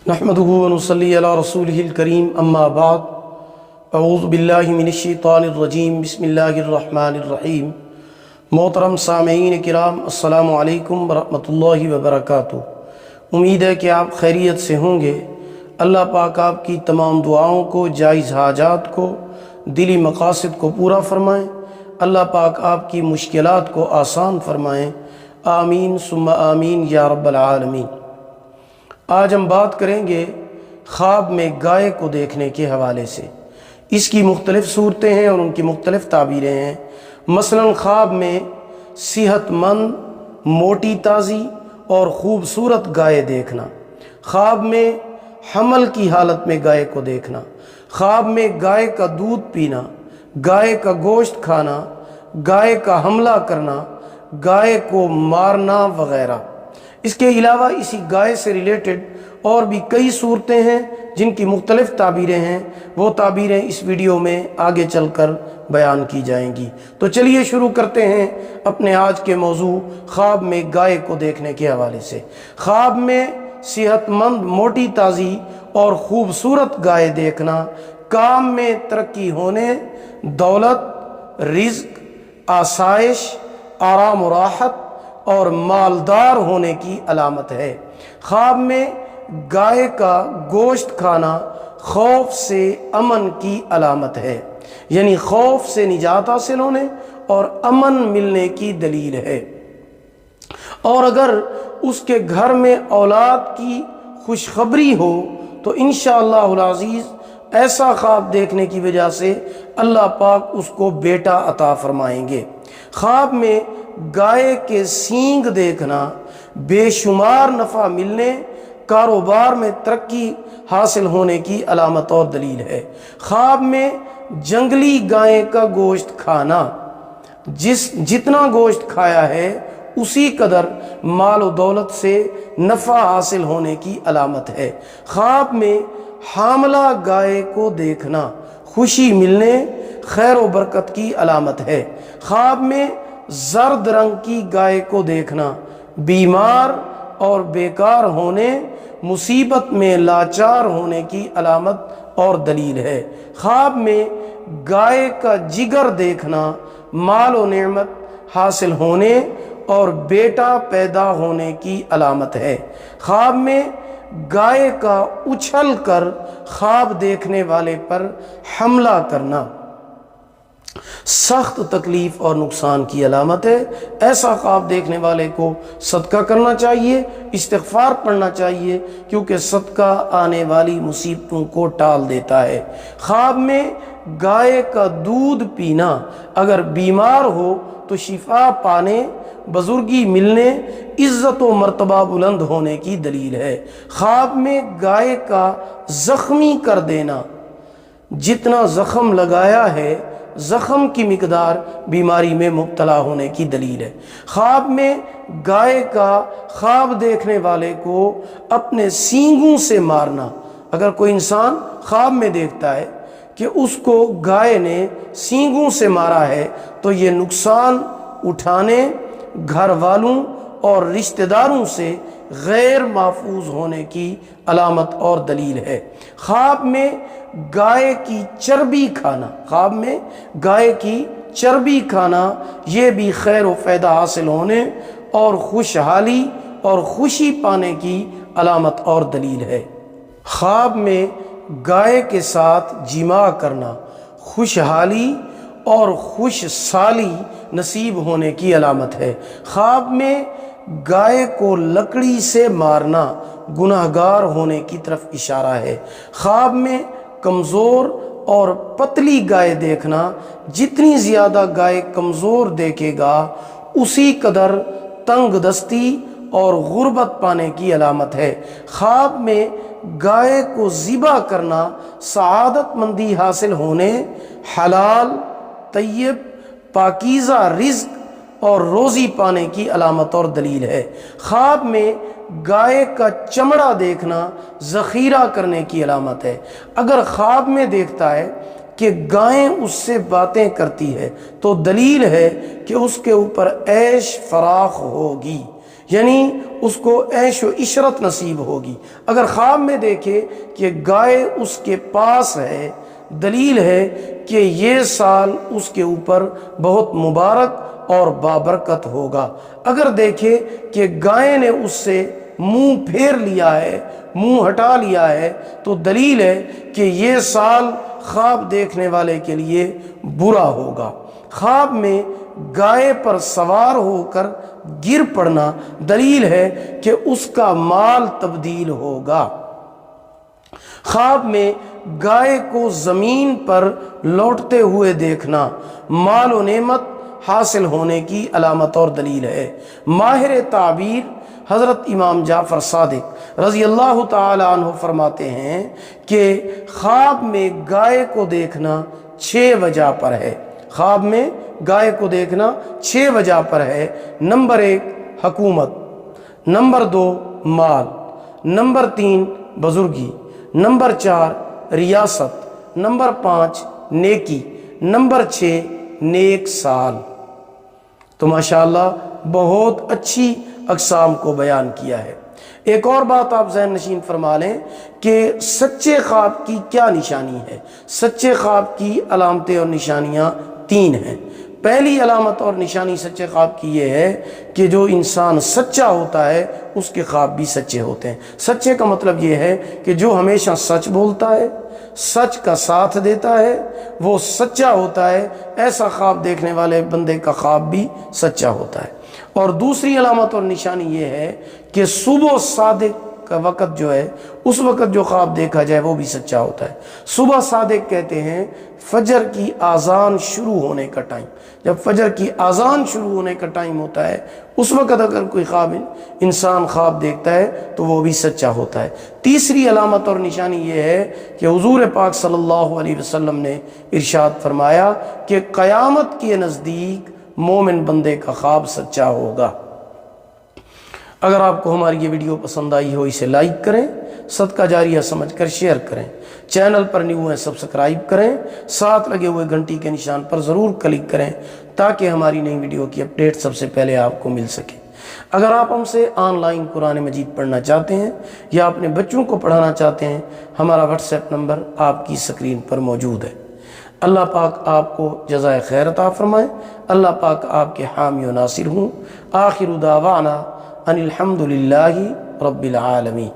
نحمدہ ونصلی علی رسولہ الکریم اما بعد اعوذ باللہ من الشیطان الرجیم بسم اللہ الرحمن الرحیم۔ محترم سامعین کرام، السلام علیکم ورحمۃ اللہ وبرکاتہ۔ امید ہے کہ آپ خیریت سے ہوں گے۔ اللہ پاک آپ کی تمام دعاؤں کو، جائز حاجات کو، دلی مقاصد کو پورا فرمائیں۔ اللہ پاک آپ کی مشکلات کو آسان فرمائیں۔ آمین ثم آمین یا رب العالمین۔ آج ہم بات کریں گے خواب میں گائے کو دیکھنے کے حوالے سے۔ اس کی مختلف صورتیں ہیں اور ان کی مختلف تعبیریں ہیں۔ مثلا خواب میں صحت مند، موٹی تازی اور خوبصورت گائے دیکھنا، خواب میں حمل کی حالت میں گائے کو دیکھنا، خواب میں گائے کا دودھ پینا، گائے کا گوشت کھانا، گائے کا حملہ کرنا، گائے کو مارنا وغیرہ۔ اس کے علاوہ اسی گائے سے ریلیٹڈ اور بھی کئی صورتیں ہیں جن کی مختلف تعبیریں ہیں۔ وہ تعبیریں اس ویڈیو میں آگے چل کر بیان کی جائیں گی۔ تو چلیے شروع کرتے ہیں اپنے آج کے موضوع خواب میں گائے کو دیکھنے کے حوالے سے۔ خواب میں صحت مند، موٹی تازی اور خوبصورت گائے دیکھنا کام میں ترقی ہونے، دولت، رزق، آسائش، آرام و راحت اور مالدار ہونے کی علامت ہے۔ خواب میں گائے کا گوشت کھانا خوف سے امن کی علامت ہے، یعنی خوف سے نجات حاصل ہونے اور امن ملنے کی دلیل ہے۔ اور اگر اس کے گھر میں اولاد کی خوشخبری ہو تو انشاءاللہ العزیز ایسا خواب دیکھنے کی وجہ سے اللہ پاک اس کو بیٹا عطا فرمائیں گے۔ خواب میں گائے کے سینگ دیکھنا بے شمار نفع ملنے، کاروبار میں ترقی حاصل ہونے کی علامت اور دلیل ہے۔ خواب میں جنگلی گائے کا گوشت کھانا، جتنا گوشت کھایا ہے اسی قدر مال و دولت سے نفع حاصل ہونے کی علامت ہے۔ خواب میں حاملہ گائے کو دیکھنا خوشی ملنے، خیر و برکت کی علامت ہے۔ خواب میں زرد رنگ کی گائے کو دیکھنا بیمار اور بیکار ہونے، مصیبت میں لاچار ہونے کی علامت اور دلیل ہے۔ خواب میں گائے کا جگر دیکھنا مال و نعمت حاصل ہونے اور بیٹا پیدا ہونے کی علامت ہے۔ خواب میں گائے کا اچھل کر خواب دیکھنے والے پر حملہ کرنا سخت تکلیف اور نقصان کی علامت ہے۔ ایسا خواب دیکھنے والے کو صدقہ کرنا چاہیے، استغفار پڑھنا چاہیے، کیونکہ صدقہ آنے والی مصیبتوں کو ٹال دیتا ہے۔ خواب میں گائے کا دودھ پینا اگر بیمار ہو تو شفا پانے، بزرگی ملنے، عزت و مرتبہ بلند ہونے کی دلیل ہے۔ خواب میں گائے کا زخمی کر دینا، جتنا زخم لگایا ہے زخم کی مقدار بیماری میں مبتلا ہونے کی دلیل ہے۔ خواب میں گائے کا خواب دیکھنے والے کو اپنے سینگوں سے مارنا، اگر کوئی انسان خواب میں دیکھتا ہے کہ اس کو گائے نے سینگوں سے مارا ہے تو یہ نقصان اٹھانے، گھر والوں اور رشتہ داروں سے غیر محفوظ ہونے کی علامت اور دلیل ہے۔ خواب میں گائے کی چربی کھانا، خواب میں گائے کی چربی کھانا یہ بھی خیر و فائدہ حاصل ہونے اور خوشحالی اور خوشی پانے کی علامت اور دلیل ہے۔ خواب میں گائے کے ساتھ جماع کرنا خوشحالی اور خوش سالی نصیب ہونے کی علامت ہے۔ خواب میں گائے کو لکڑی سے مارنا گناہگار ہونے کی طرف اشارہ ہے۔ خواب میں کمزور اور پتلی گائے دیکھنا، جتنی زیادہ گائے کمزور دیکھے گا اسی قدر تنگ دستی اور غربت پانے کی علامت ہے۔ خواب میں گائے کو ذبح کرنا سعادت مندی حاصل ہونے، حلال، طیب، پاکیزہ رزق اور روزی پانے کی علامت اور دلیل ہے۔ خواب میں گائے کا چمڑا دیکھنا ذخیرہ کرنے کی علامت ہے۔ اگر خواب میں دیکھتا ہے کہ گائیں اس سے باتیں کرتی ہے تو دلیل ہے کہ اس کے اوپر عیش فراخ ہوگی، یعنی اس کو عیش و عشرت نصیب ہوگی۔ اگر خواب میں دیکھے کہ گائے اس کے پاس ہے، دلیل ہے کہ یہ سال اس کے اوپر بہت مبارک اور بابرکت ہوگا۔ اگر دیکھے کہ گائے نے اس سے منہ پھیر لیا ہے، منہ ہٹا لیا ہے، تو دلیل ہے کہ یہ سال خواب دیکھنے والے کے لیے برا ہوگا۔ خواب میں گائے پر سوار ہو کر گر پڑنا دلیل ہے کہ اس کا مال تبدیل ہوگا۔ خواب میں گائے کو زمین پر لوٹتے ہوئے دیکھنا مال و نعمت حاصل ہونے کی علامت اور دلیل ہے۔ ماہر تعبیر حضرت امام جعفر صادق رضی اللہ تعالی عنہ فرماتے ہیں کہ خواب میں گائے کو دیکھنا 6 وجہ پر ہے۔ خواب میں گائے کو دیکھنا 6 وجہ پر ہے۔ نمبر 1 حکومت، نمبر 2 مال، نمبر 3 بزرگی، نمبر 4 ریاست، نمبر 5 نیکی، نمبر 6 نیک سال۔ تو ماشاءاللہ بہت اچھی اقسام کو بیان کیا ہے۔ ایک اور بات آپ ذہن نشین فرما لیں کہ سچے خواب کی کیا نشانی ہے۔ سچے خواب کی علامتیں اور نشانیاں 3 ہیں۔ پہلی علامت اور نشانی سچے خواب کی یہ ہے کہ جو انسان سچا ہوتا ہے اس کے خواب بھی سچے ہوتے ہیں۔ سچے کا مطلب یہ ہے کہ جو ہمیشہ سچ بولتا ہے، سچ کا ساتھ دیتا ہے، وہ سچا ہوتا ہے۔ ایسا خواب دیکھنے والے بندے کا خواب بھی سچا ہوتا ہے۔ اور دوسری علامت اور نشانی یہ ہے کہ صبح صادق کا وقت جو ہے، اس وقت جو خواب دیکھا جائے وہ بھی سچا ہوتا ہے۔ صبح صادق کہتے ہیں فجر کی آذان شروع ہونے کا ٹائم۔ جب فجر کی آذان شروع ہونے کا ٹائم ہوتا ہے اس وقت اگر کوئی انسان خواب دیکھتا ہے تو وہ بھی سچا ہوتا ہے۔ تیسری علامت اور نشانی یہ ہے کہ حضور پاک صلی اللہ علیہ وسلم نے ارشاد فرمایا کہ قیامت کے نزدیک مومن بندے کا خواب سچا ہوگا۔ اگر آپ کو ہماری یہ ویڈیو پسند آئی ہو اسے لائک کریں، صدقہ جاریہ سمجھ کر شیئر کریں، چینل پر نیو ہیں سبسکرائب کریں، ساتھ لگے ہوئے گھنٹی کے نشان پر ضرور کلک کریں تاکہ ہماری نئی ویڈیو کی اپڈیٹ سب سے پہلے آپ کو مل سکے۔ اگر آپ ہم سے آن لائن قرآن مجید پڑھنا چاہتے ہیں یا اپنے بچوں کو پڑھانا چاہتے ہیں، ہمارا واٹس ایپ نمبر آپ کی اسکرین پر موجود ہے۔ اللہ پاک آپ کو جزائے خیر عطا فرمائے۔ اللہ پاک آپ کے حامی و ناصر ہوں۔ آخر دعوانا ان الحمد للہ رب العالمین۔